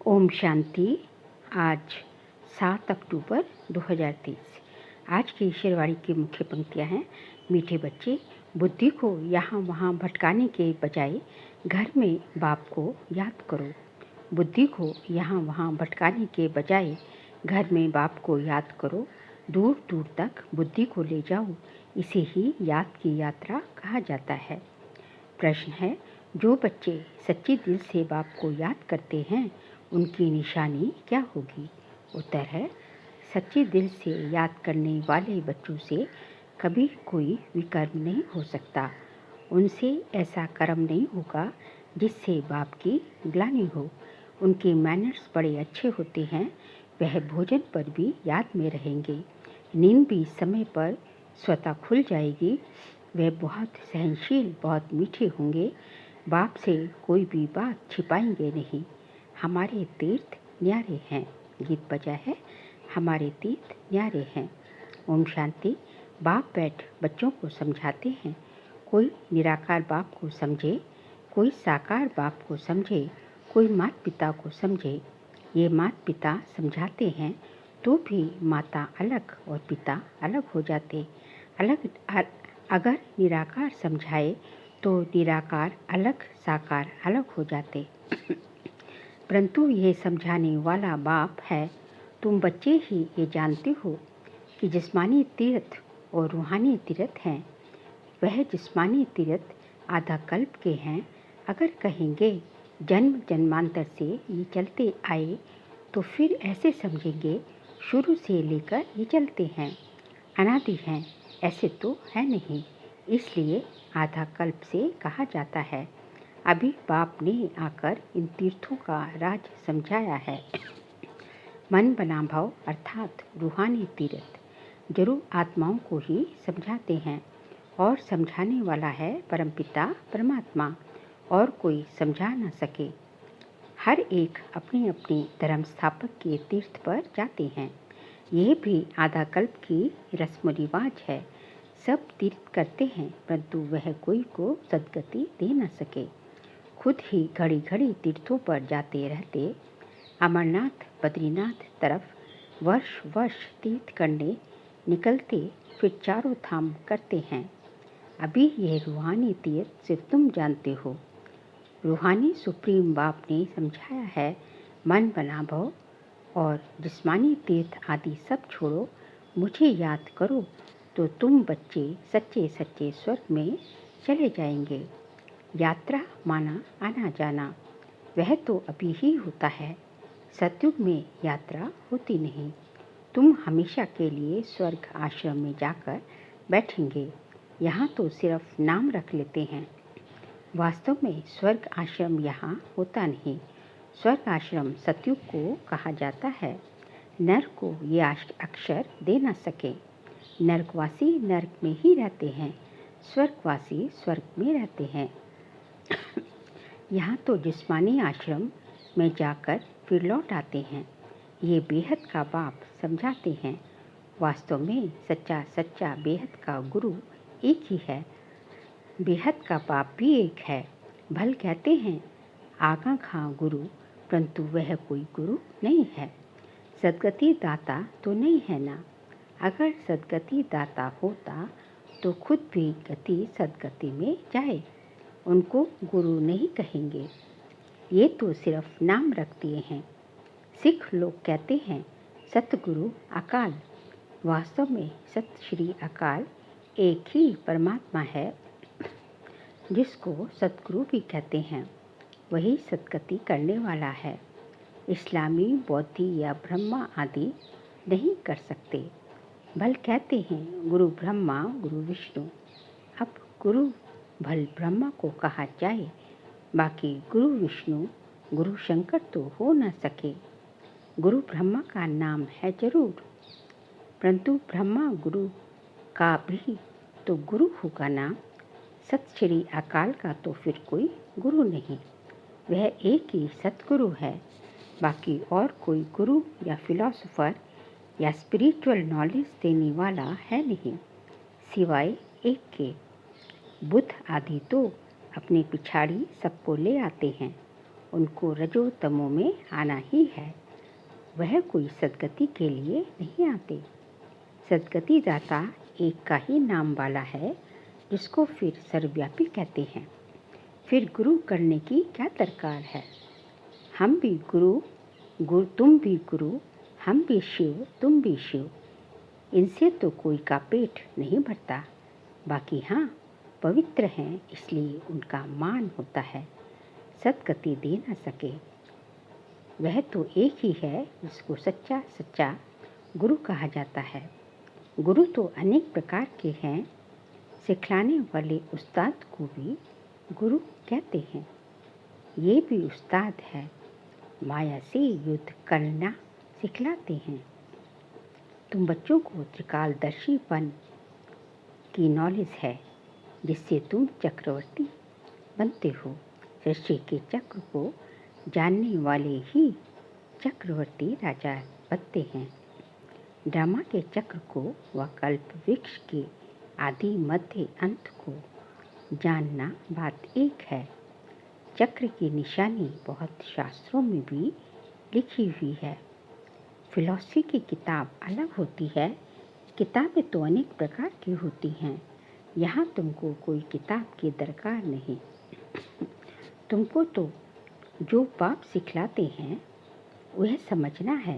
ओम शांति। आज 7 अक्टूबर 2023। आज की ईश्वरवाणी की मुख्य पंक्तियाँ हैं। मीठे बच्चे, बुद्धि को यहाँ वहाँ भटकाने के बजाय घर में बाप को याद करो। बुद्धि को यहाँ वहाँ भटकाने के बजाय घर में बाप को याद करो। दूर दूर तक बुद्धि को ले जाओ, इसे ही याद की यात्रा कहा जाता है। प्रश्न है, जो बच्चे सच्चे दिल से बाप को याद करते हैं उनकी निशानी क्या होगी? उत्तर है, सच्चे दिल से याद करने वाले बच्चों से कभी कोई विकर्म नहीं हो सकता। उनसे ऐसा कर्म नहीं होगा जिससे बाप की ग्लानि हो। उनके मैनर्स बड़े अच्छे होते हैं। वह भोजन पर भी याद में रहेंगे। नींद भी समय पर स्वतः खुल जाएगी। वे बहुत सहनशील, बहुत मीठे होंगे। बाप से कोई भी बात छिपाएंगे नहीं। हमारे तीर्थ न्यारे हैं। गीत बजा है, हमारे तीर्थ न्यारे हैं। ओम शांति। बाप बैठ बच्चों को समझाते हैं। कोई निराकार बाप को समझे, कोई साकार बाप को समझे, कोई माता पिता को समझे। ये माता पिता समझाते हैं तो भी माता अलग और पिता अलग हो जाते। अगर निराकार समझाए तो निराकार अलग, साकार अलग हो जाते। परंतु यह समझाने वाला बाप है। तुम बच्चे ही ये जानते हो कि जिस्मानी तीर्थ और रूहानी तीर्थ हैं। वह जिस्मानी तीर्थ आधा कल्प के हैं। अगर कहेंगे जन्म जन्मांतर से ये चलते आए तो फिर ऐसे समझेंगे शुरू से लेकर ये चलते हैं, अनादि हैं। ऐसे तो है नहीं, इसलिए आधा कल्प से कहा जाता है। अभी बाप ने आकर इन तीर्थों का राज समझाया है। मन बना भाव अर्थात रूहानी तीर्थ जरूर आत्माओं को ही समझाते हैं और समझाने वाला है परमपिता परमात्मा, और कोई समझा न सके। हर एक अपनी अपनी धर्म स्थापक के तीर्थ पर जाते हैं। यह भी आधा कल्प की रस्म रिवाज है। सब तीर्थ करते हैं, परंतु वह कोई को सद्गति दे न सके। खुद ही घड़ी घड़ी तीर्थों पर जाते रहते। अमरनाथ बद्रीनाथ तरफ वर्ष वर्ष तीर्थ करने निकलते, फिर चारों धाम करते हैं। अभी यह रूहानी तीर्थ सिर्फ तुम जानते हो। रूहानी सुप्रीम बाप ने समझाया है, मन बना भव और जिस्मानी तीर्थ आदि सब छोड़ो, मुझे याद करो तो तुम बच्चे सच्चे सच्चे स्वर्ग में चले जाएंगे। यात्रा माना आना जाना, वह तो अभी ही होता है। सतयुग में यात्रा होती नहीं। तुम हमेशा के लिए स्वर्ग आश्रम में जाकर बैठेंगे। यहाँ तो सिर्फ नाम रख लेते हैं। वास्तव में स्वर्ग आश्रम यहाँ होता नहीं। स्वर्ग आश्रम सतयुग को कहा जाता है। नर्क को ये अक्षर दे न सके। नरकवासी नरक में ही रहते हैं, स्वर्गवासी स्वर्ग में रहते हैं। यहाँ तो जिस्मानी आश्रम में जाकर फिर लौट आते हैं। ये बेहद का बाप समझाते हैं। वास्तव में सच्चा सच्चा बेहद का गुरु एक ही है। बेहद का बाप भी एक है। भल कहते हैं आगा खां गुरु, परंतु वह कोई गुरु नहीं है। सद्गति दाता तो नहीं है ना। अगर सद्गति दाता होता तो खुद भी गति सद्गति में जाए। उनको गुरु नहीं कहेंगे। ये तो सिर्फ नाम रख दिए हैं। सिख लोग कहते हैं सतगुरु अकाल। वास्तव में सत श्री अकाल एक ही परमात्मा है, जिसको सतगुरु भी कहते हैं। वही सद्गति करने वाला है। इस्लामी, बौद्धि या ब्रह्मा आदि नहीं कर सकते। भल कहते हैं गुरु ब्रह्मा गुरु विष्णु। अब गुरु भल ब्रह्मा को कहा जाए, बाकी गुरु विष्णु गुरु शंकर तो हो न सके। गुरु ब्रह्मा का नाम है जरूर, परंतु ब्रह्मा गुरु का भी तो गुरु होगा ना। सत श्री अकाल का तो फिर कोई गुरु नहीं। वह एक ही सतगुरु है। बाकी और कोई गुरु या फिलॉसफर या स्पिरिचुअल नॉलेज देने वाला है नहीं, सिवाय एक के। बुद्ध आदि तो अपने पिछाड़ी सबको ले आते हैं। उनको रजो तमो में आना ही है। वह कोई सदगति के लिए नहीं आते। सदगति दाता एक का ही नाम वाला है, जिसको फिर सर्वव्यापी कहते हैं। फिर गुरु करने की क्या दरकार है। हम भी गुरु, तुम भी गुरु, हम भी शिव, तुम भी शिव। इनसे तो कोई का पेट नहीं भरता। बाकी हाँ, पवित्र हैं इसलिए उनका मान होता है। सदगति दे न सके वह तो एक ही है जिसको सच्चा सच्चा गुरु कहा जाता है। गुरु तो अनेक प्रकार के हैं। सिखलाने वाले उस्ताद को भी गुरु कहते हैं। ये भी उस्ताद है, माया से युद्ध करना सिखलाते हैं। तुम बच्चों को त्रिकालदर्शीपन की नॉलेज है, जिससे तुम चक्रवर्ती बनते हो। सृष्टि के चक्र को जानने वाले ही चक्रवर्ती राजा बनते हैं। ड्रामा के चक्र को व कल्प वृक्ष के आदि मध्य अंत को जानना बात एक है। चक्र की निशानी बहुत शास्त्रों में भी लिखी हुई है। फिलॉसफी की किताब अलग होती है। किताबें तो अनेक प्रकार की होती हैं। यहाँ तुमको कोई किताब की दरकार नहीं। तुमको तो जो बाप सिखलाते हैं वह समझना है।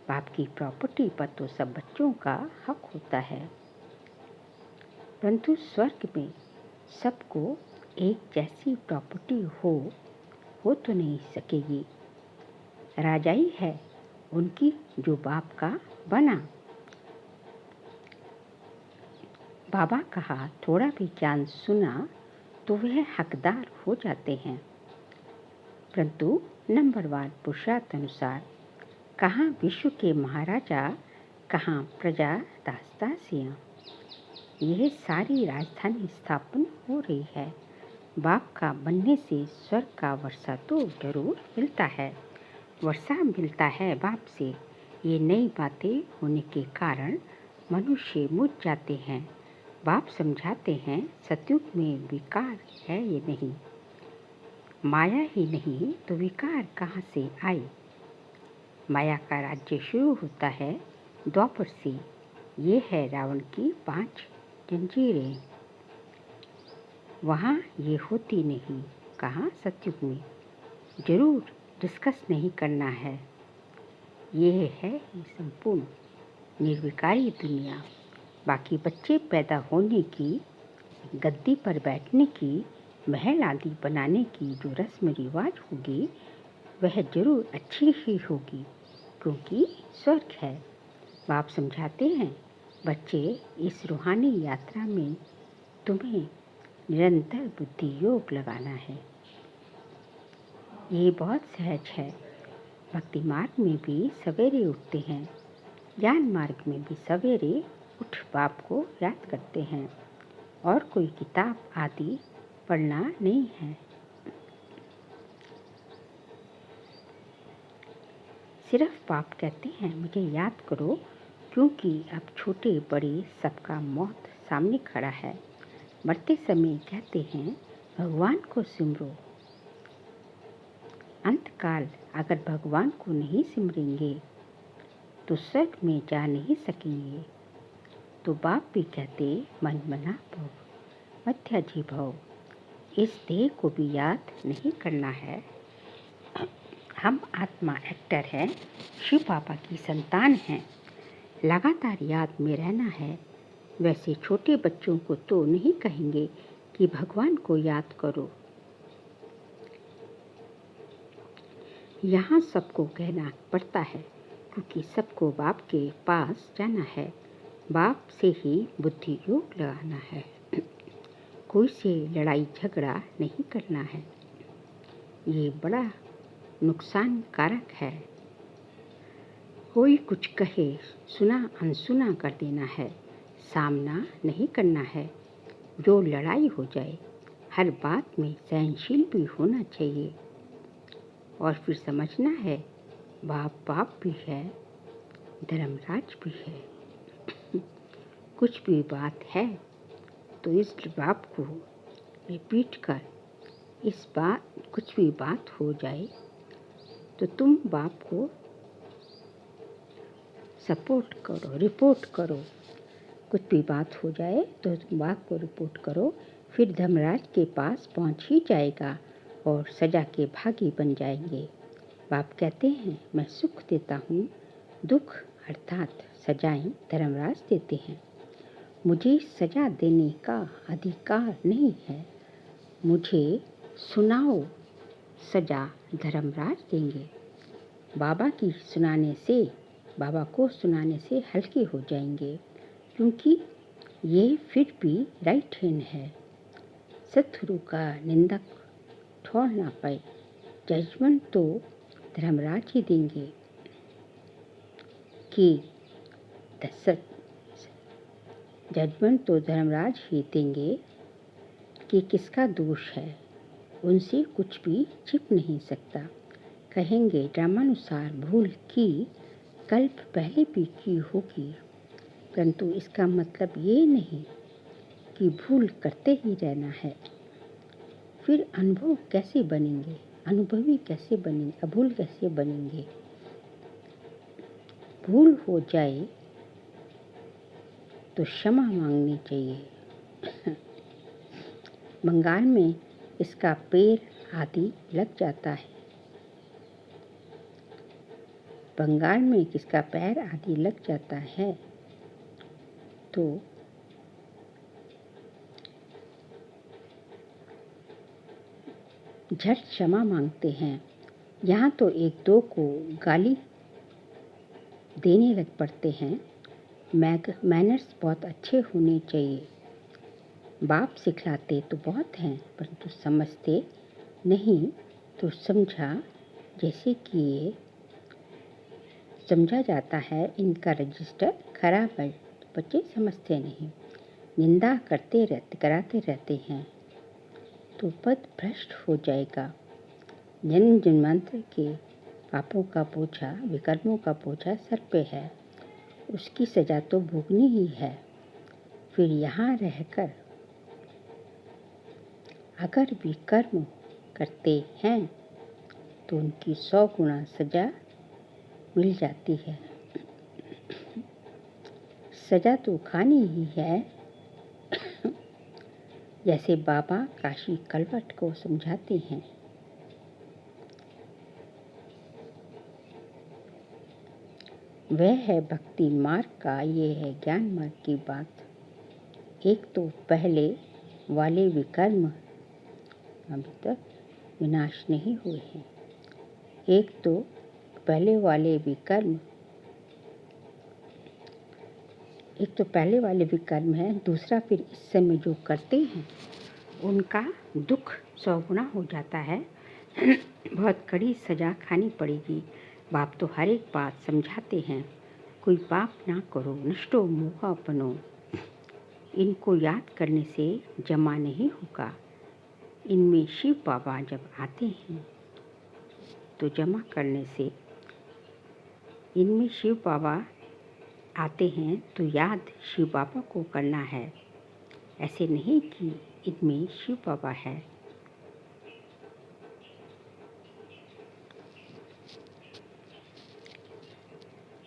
बाप की प्रॉपर्टी पर तो सब बच्चों का हक होता है, परंतु स्वर्ग में सबको एक जैसी प्रॉपर्टी हो तो नहीं सकेगी। राजाई है उनकी जो बाप का बना। बाबा कहा थोड़ा भी ज्ञान सुना तो वह हकदार हो जाते हैं, परंतु नंबरवार पुरुषार्थ कहाँ विश्व के महाराजा, कहाँ प्रजा दासदासियाँ। यह सारी राजधानी स्थापन हो रही है। बाप का बनने से स्वर्ग का वर्षा तो जरूर मिलता है। वर्षा मिलता है बाप से। ये नई बातें होने के कारण मनुष्य मुझ जाते हैं। बाप समझाते हैं सतयुग में विकार है ये नहीं। माया ही नहीं तो विकार कहाँ से आए। माया का राज्य शुरू होता है द्वापर से। ये है रावण की 5 जंजीरें। वहाँ ये होती नहीं। कहाँ सतयुग में। जरूर डिस्कस नहीं करना है। ये है संपूर्ण निर्विकारी दुनिया। बाकी बच्चे पैदा होने की, गद्दी पर बैठने की, महल आदि बनाने की जो रस्म रिवाज होगी वह जरूर अच्छी ही होगी, क्योंकि स्वर्ग है। बाप समझाते हैं बच्चे, इस रूहानी यात्रा में तुम्हें निरंतर बुद्धि योग लगाना है। ये बहुत सहज है। भक्ति मार्ग में भी सवेरे उठते हैं, ज्ञान मार्ग में भी सवेरे उठ बाप को याद करते हैं, और कोई किताब आदि पढ़ना नहीं है। सिर्फ बाप कहते हैं मुझे याद करो, क्योंकि अब छोटे बड़े सबका मौत सामने खड़ा है। मरते समय कहते हैं भगवान को सिमरो। अंतकाल अगर भगवान को नहीं सिमरेंगे तो स्वर्ग में जा नहीं सकेंगे। तो बाप भी कहते मन मना भव, मध्याजी भव। इस देह को भी याद नहीं करना है। हम आत्मा एक्टर हैं, शिव बाबा की संतान हैं। लगातार याद में रहना है। वैसे छोटे बच्चों को तो नहीं कहेंगे कि भगवान को याद करो। यहाँ सबको कहना पड़ता है, क्योंकि सबको बाप के पास जाना है। बाप से ही बुद्धि योग लगाना है। कोई से लड़ाई झगड़ा नहीं करना है। ये बड़ा नुकसान कारक है। कोई कुछ कहे सुना अनसुना कर देना है। सामना नहीं करना है। जो लड़ाई हो जाए, हर बात में सहनशील भी होना चाहिए। और फिर समझना है बाप भी है, धर्मराज भी है। कुछ भी बात है तो इस बाप को रिपीट कर इस बात कुछ भी बात हो जाए तो तुम बाप को सपोर्ट करो, रिपोर्ट करो। कुछ भी बात हो जाए तो तुम बाप को रिपोर्ट करो, फिर धर्मराज के पास पहुंच ही जाएगा और सजा के भागी बन जाएंगे। बाप कहते हैं मैं सुख देता हूँ, दुख अर्थात सजाएं धर्मराज देते हैं। मुझे सजा देने का अधिकार नहीं है, मुझे सुनाओ सजा धर्मराज देंगे। बाबा को सुनाने से हल्के हो जाएंगे, क्योंकि ये फिर भी राइट हैंड है। सतगुरु का निंदक ठोर ना पाए, जजमेंट तो धर्मराज ही देंगे कि किसका दोष है, उनसे कुछ भी छिप नहीं सकता। कहेंगे ड्रामानुसार भूल की कल्प पहले भी की होगी, परंतु इसका मतलब ये नहीं कि भूल करते ही रहना है। फिर अनुभवी कैसे बनेंगे, अभूल कैसे बनेंगे। भूल हो जाए तो क्षमा मांगनी चाहिए। बंगाल में इसका पैर आदि लग जाता है तो झट क्षमा मांगते हैं। यहाँ तो एक दो को गाली देने लग पड़ते हैं। मैनर्स बहुत अच्छे होने चाहिए। बाप सिखलाते तो बहुत हैं, परंतु समझते नहीं तो जैसे कि ये समझा जाता है इनका रजिस्टर खराब है। बच्चे समझते नहीं, निंदा कराते रहते हैं तो पद भ्रष्ट हो जाएगा। जन्म जन्मांतर के पापों का बोझा, विकर्मों का बोझा सर पे है, उसकी सजा तो भोगनी ही है। फिर यहाँ रहकर अगर विकर्म करते हैं तो उनकी 100 गुना सजा मिल जाती है। सजा तो खानी ही है, जैसे बाबा काशी कलवट को समझाते हैं। वह है भक्ति मार्ग का, ये है ज्ञान मार्ग की बात। एक तो पहले वाले विकर्म अभी तक विनाश नहीं हुए हैं। एक तो पहले वाले विकर्म है, दूसरा फिर इस समय जो करते हैं उनका दुख 100 गुना हो जाता है। बहुत कड़ी सजा खानी पड़ेगी। बाप तो हर एक बात समझाते हैं। कोई पाप ना करो, नष्टो मोहापनो। इनको याद करने से जमा नहीं होगा। इनमें शिव बाबा जब आते हैं तो जमा करने से इनमें शिव बाबा आते हैं तो याद शिव बाबा को करना है। ऐसे नहीं कि इनमें शिव बाबा है।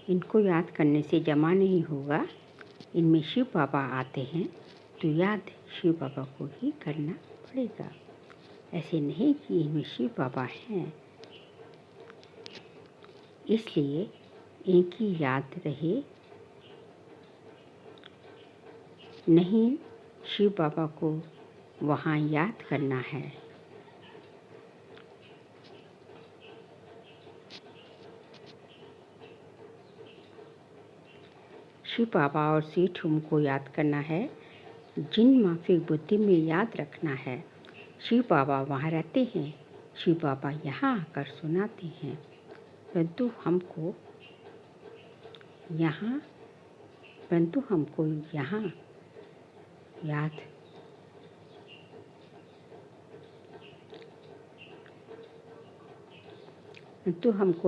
इनको याद करने से जमा नहीं होगा। इनमें शिव बाबा आते हैं तो याद शिव बाबा को ही करना पड़ेगा। ऐसे नहीं कि इनमें शिव बाबा हैं, इसलिए इनकी याद रहे। नहीं, शिव बाबा को वहाँ याद करना है। शिव बाबा और सेठ को याद करना है। जिन माफिक बुद्धि में याद रखना है। शिव बाबा वहाँ रहते हैं, शिव बाबा यहाँ आकर सुनाते हैं, परंतु हमको यहाँ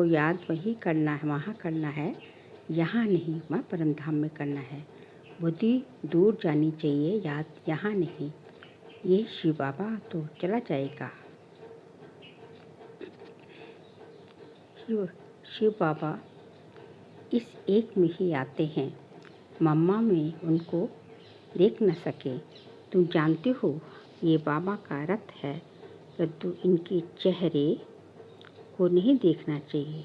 याद वही करना है, वहाँ करना है, यहाँ नहीं। वहाँ परम धाम में करना है। बुद्धि दूर जानी चाहिए, याद यहाँ नहीं। ये शिव बाबा तो चला जाएगा। शिव बाबा इस एक में ही आते हैं, मम्मा में उनको देख न सके। तुम जानते हो ये बाबा का रथ है, परंतु इनके चेहरे को नहीं देखना चाहिए।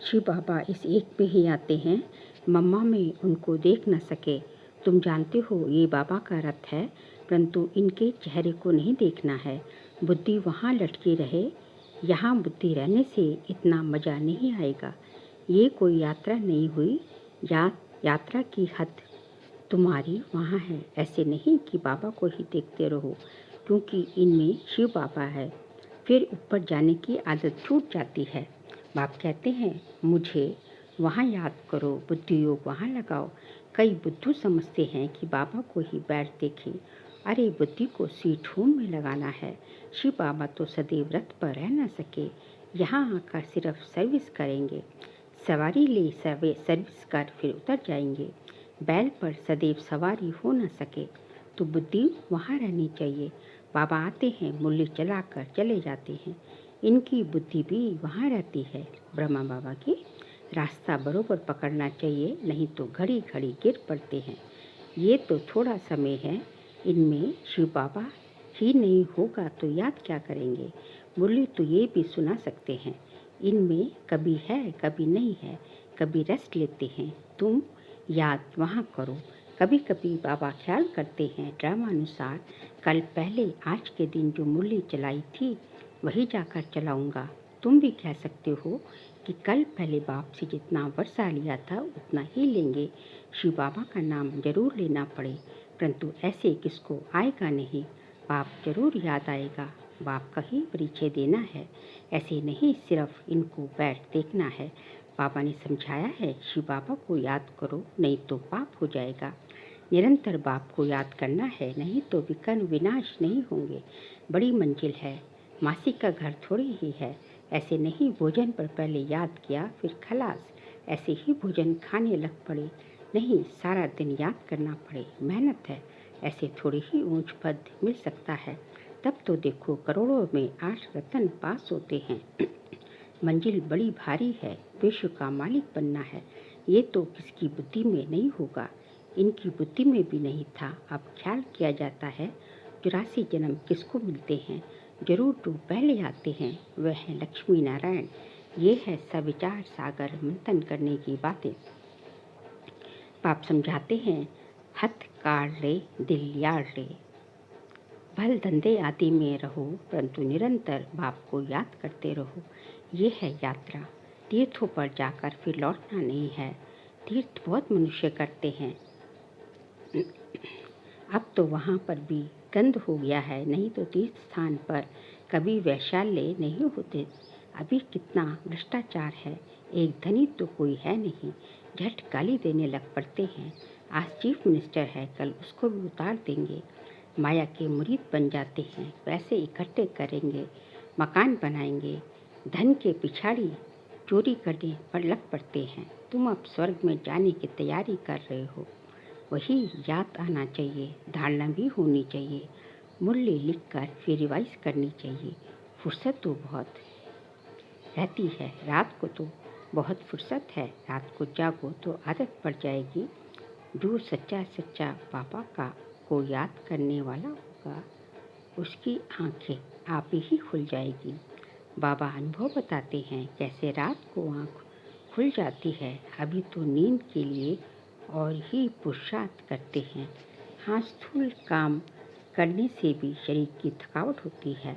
शिव बाबा इस एक में ही आते हैं, मम्मा में उनको देख न सके। तुम जानते हो ये बाबा का रथ है, परंतु इनके चेहरे को नहीं देखना है। बुद्धि वहाँ लटकी रहे, यहाँ बुद्धि रहने से इतना मज़ा नहीं आएगा। ये कोई यात्रा नहीं हुई, यात्रा की हद तुम्हारी वहाँ है। ऐसे नहीं कि बाबा को ही देखते रहो, क्योंकि इनमें शिव बाबा है। फिर ऊपर जाने की आदत छूट जाती है। बाप कहते हैं मुझे वहाँ याद करो, बुद्धि योग वहाँ लगाओ। कई बुद्धू समझते हैं कि बाबा को ही बैठ देखें। अरे बुद्धि को सीट होम में लगाना है। शिव बाबा तो सदैव रथ पर रह न सके, यहाँ आकर सिर्फ सर्विस करेंगे। सवारी ले सर्विस कर फिर उतर जाएंगे। बैल पर सदैव सवारी हो न सके तो बुद्धि वहाँ रहनी चाहिए। बाबा आते हैं, मुरली चलाकर चले जाते हैं, इनकी बुद्धि भी वहाँ रहती है। ब्रह्मा बाबा की रास्ता बरोबर पकड़ना चाहिए, नहीं तो घड़ी घड़ी गिर पड़ते हैं। ये तो थोड़ा समय है, इनमें शिव बाबा ही नहीं होगा तो याद क्या करेंगे। मुरली तो ये भी सुना सकते हैं, इनमें कभी है कभी नहीं है, कभी रेस्ट लेते हैं। तुम याद वहाँ करो। कभी कभी बाबा ख्याल करते हैं ड्रामा अनुसार, कल पहले आज के दिन जो मुरली चलाई थी वही जाकर चलाऊंगा। तुम भी कह सकते हो कि कल पहले बाप से जितना वर्षा लिया था उतना ही लेंगे। शिव बाबा का नाम जरूर लेना पड़े, परंतु ऐसे किसको आएगा नहीं। बाप जरूर याद आएगा, बाप का ही परिचय देना है। ऐसे नहीं सिर्फ इनको बैठ देखना है। बाबा ने समझाया है शिव बाबा को याद करो, नहीं तो पाप हो जाएगा। निरंतर बाप को याद करना है, नहीं तो विकर्ण विनाश नहीं होंगे। बड़ी मंजिल है, मासी का घर थोड़ी ही है। ऐसे नहीं भोजन पर पहले याद किया फिर खलास, ऐसे ही भोजन खाने लग पड़े। नहीं, सारा दिन याद करना पड़े, मेहनत है। ऐसे थोड़ी ही ऊंच पद मिल सकता है। तब तो देखो करोड़ों में 8 रतन पास होते हैं। मंजिल बड़ी भारी है, विश्व का मालिक बनना है। ये तो किसकी बुद्धि में नहीं होगा, इनकी बुद्धि में भी नहीं था। अब ख्याल किया जाता है 84 जन्म किसको मिलते हैं। जरूर तो पहले आते हैं, वह है लक्ष्मी नारायण। ये है सविचार सागर मंथन करने की बातें। पाप समझाते हैं हथ काट ले दिल यार ले। भल धंधे आदि में रहो, परंतु निरंतर बाप को याद करते रहो। ये है यात्रा, तीर्थों पर जाकर फिर लौटना नहीं है। तीर्थ बहुत मनुष्य करते हैं, अब तो वहाँ पर भी गंद हो गया है। नहीं तो तीर्थ स्थान पर कभी वैशाल्य नहीं होते। अभी कितना भ्रष्टाचार है, एक धनी तो कोई है नहीं, झट गाली देने लग पड़ते हैं। आज चीफ मिनिस्टर है, कल उसको भी उतार देंगे। माया के मुरीद बन जाते हैं, पैसे इकट्ठे करेंगे, मकान बनाएंगे, धन के पिछाड़ी चोरी करने पर लग पड़ते हैं। तुम अब स्वर्ग में जाने की तैयारी कर रहे हो, वही याद आना चाहिए, धारणा भी होनी चाहिए। मुरली लिखकर फिर रिवाइज करनी चाहिए। फुर्सत तो बहुत रहती है, रात को तो बहुत फुर्सत है। रात को जागो तो आदत पड़ जाएगी। जो सच्चा सच्चा पापा का को याद करने वाला होगा, उसकी आंखें आप ही खुल जाएगी। बाबा अनुभव बताते हैं कैसे रात को आँख खुल जाती है। अभी तो नींद के लिए और ही पुरुषार्थ करते हैं। हाँ, स्थूल काम करने से भी शरीर की थकावट होती है।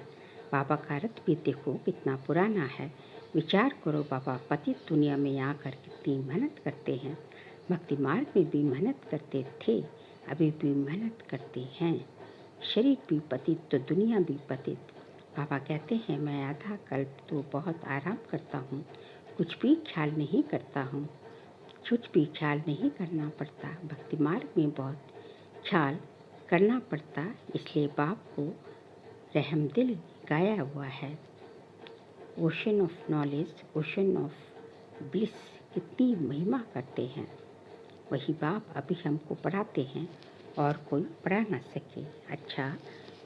बाबा का रथ भी देखो कितना पुराना है। विचार करो बाबा पतित दुनिया में आकर कितनी मेहनत करते हैं। भक्ति मार्ग में भी मेहनत करते थे, अभी भी मेहनत करते हैं। शरीर भी पतित तो दुनिया भी पतित। बाबा कहते हैं मैं आधा कल्प तो बहुत आराम करता हूँ, कुछ भी ख्याल नहीं करता हूँ, कुछ भी ख्याल नहीं करना पड़ता। भक्ति मार्ग में बहुत ख्याल करना पड़ता, इसलिए बाप को रहमदिल गाया हुआ है। Ocean of knowledge, ocean of bliss कितनी महिमा करते हैं। वही बाप अभी हमको पढ़ाते हैं और कोई पढ़ा ना सके। अच्छा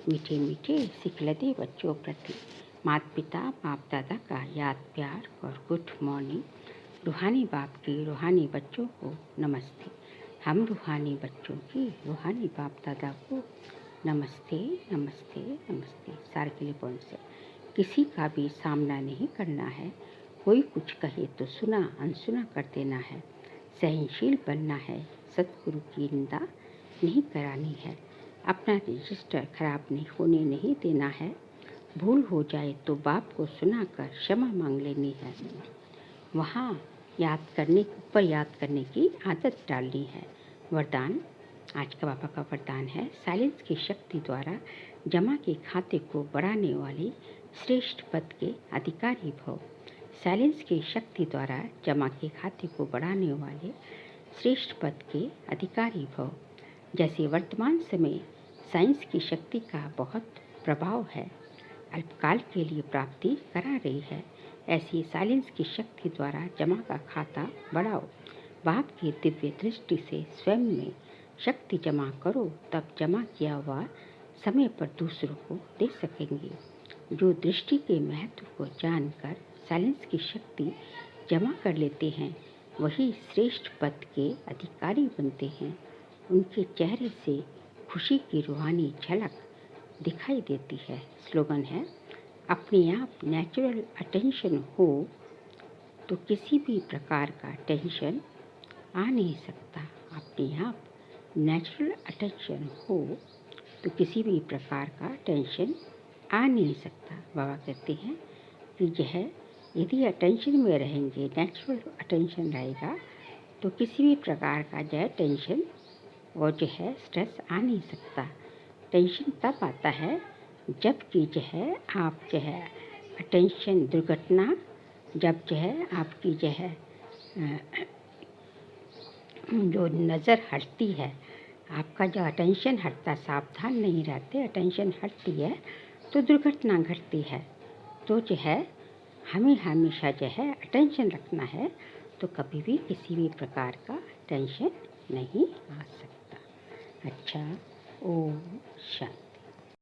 मीठे मीठे सिखलते बच्चों प्रति माता पिता बाप दादा का याद प्यार और गुड मॉर्निंग। रूहानी बाप की रूहानी बच्चों को नमस्ते। हम रूहानी बच्चों की रूहानी बाप दादा को नमस्ते नमस्ते नमस्ते। सार के लिए पहुँच से किसी का भी सामना नहीं करना है। कोई कुछ कहे तो सुना अनसुना कर देना है। सहनशील बनना है। सतगुरु की निंदा नहीं करानी है। अपना रजिस्टर खराब नहीं होने नहीं देना है। भूल हो जाए तो बाप को सुनाकर क्षमा मांग लेनी है। वहाँ याद करने की आदत डालनी है। वरदान आज का बाबा का वरदान है, साइलेंस की शक्ति द्वारा जमा के खाते को बढ़ाने वाले श्रेष्ठ पद के अधिकारी भव। साइलेंस की शक्ति द्वारा जमा के खाते को बढ़ाने वाले श्रेष्ठ पद के अधिकारी भव। जैसे वर्तमान समय साइंस की शक्ति का बहुत प्रभाव है, अल्पकाल के लिए प्राप्ति करा रही है, ऐसी साइलेंस की शक्ति द्वारा जमा का खाता बढ़ाओ। बाप की दिव्य दृष्टि से स्वयं में शक्ति जमा करो, तब जमा किया हुआ समय पर दूसरों को दे सकेंगे। जो दृष्टि के महत्व को जानकर साइलेंस की शक्ति जमा कर लेते हैं, वही श्रेष्ठ पद के अधिकारी बनते हैं। उनके चेहरे से खुशी की रूहानी झलक दिखाई देती है। स्लोगन है, अपने आप नेचुरल अटेंशन हो तो किसी भी प्रकार का टेंशन आ नहीं सकता। अपने आप नेचुरल अटेंशन हो तो किसी भी प्रकार का टेंशन आ नहीं सकता। बाबा कहते हैं कि यदि अटेंशन में रहेंगे, नेचुरल अटेंशन रहेगा, तो किसी भी प्रकार का टेंशन और स्ट्रेस आ नहीं सकता। टेंशन तब आता है जबकि आप अटेंशन दुर्घटना जब आपकी जो नज़र हटती है, आपका जो अटेंशन हटता, सावधान नहीं रहते, अटेंशन हटती है तो दुर्घटना घटती है। तो हमें हमेशा अटेंशन रखना है, तो कभी भी किसी भी प्रकार का टेंशन नहीं आ सकता। अच्छा, ओम शांति।